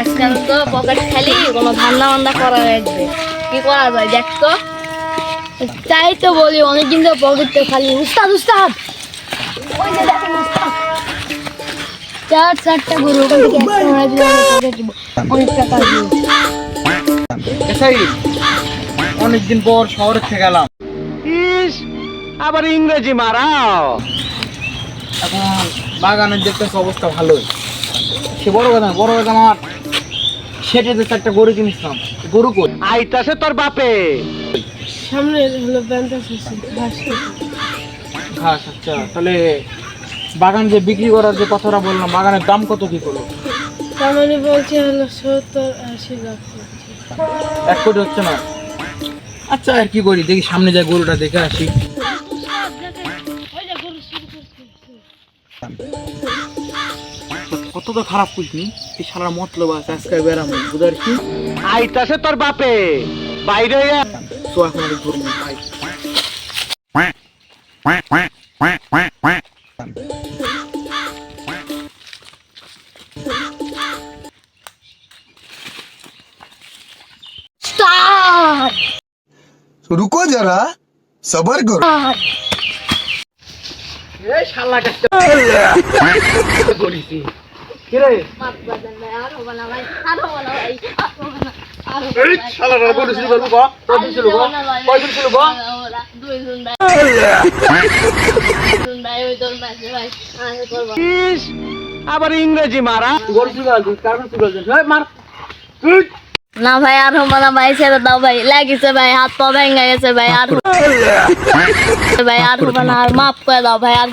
আজকাল তো পকেট খালি কোনো ধান্দা বান্দা করা লাগবে, কি করা যায় দেখ তো। তাই তো বলি অনেকদিন তো পকেট তো খালি। উস্তাদ উস্তাদ ওই যে দেখেন উস্তাদ, চারটা গরু ওখান থেকে একটা মারা দিলে আমি পকেট দিব, অনেক টাকা দিব। অনেকদিন পর শহরে থেকে গেলাম, ইস আবার ইংরেজি মারাও। এখন বাগানের দেখতেছি অবস্থা ভালোই। সে বড় কথা আমার সেটে যে চারটা গরু কিনেছিলাম, গরু কই? আইতাছে তোর বাপে। সামনে হলো ব্যান্ডাস ঘাস। আচ্ছা তাহলে বাগান যে বিক্রি করার যে কথাটা বললাম, বাগানের দাম কত কি করলো? তাহলে বলছে হলো 70-80 লাখ। 1 কোটি হচ্ছে না? আচ্ছা আর কি করি, দেখি সামনে যাই গরুটা দেখে আসি। কত তো খারাপ করিসনি, এই শালার মতলব আছে আজকে বেড়ামো বুঝার কি। আইতাছে তোর বাপে, বাইরে আয়। তো এখন আমি ঘুরবো ভাই। रुको जरा सबर करो। এই শালা কাটতে করিসি কি রে? মাপ বাজান ভাই, আর হবে না ভাই, আর হবে না ভাই, আর হবে না, আর হবে এই না। শালারা গরু চুরি করবো গো? কয়দিন ছিল গো? কয়দিন ছিল গো? দুইজন ভাই, দুইজন ভাই, ওই তোর মাঝে ভাই, আমি করবো। ইস আবার ইংরেজি মারা। গরু চুরি করছিস, কারণ চুরি করছিস? এই মার তুই। না ভাই আর হবে না ভাই, ছেড়ে দাও ভাই, লাগিছে ভাই, হাত পা ভেঙে গেছে ভাই, আর ভাই আর হবে না, আর মাফ করে দাও ভাই, আর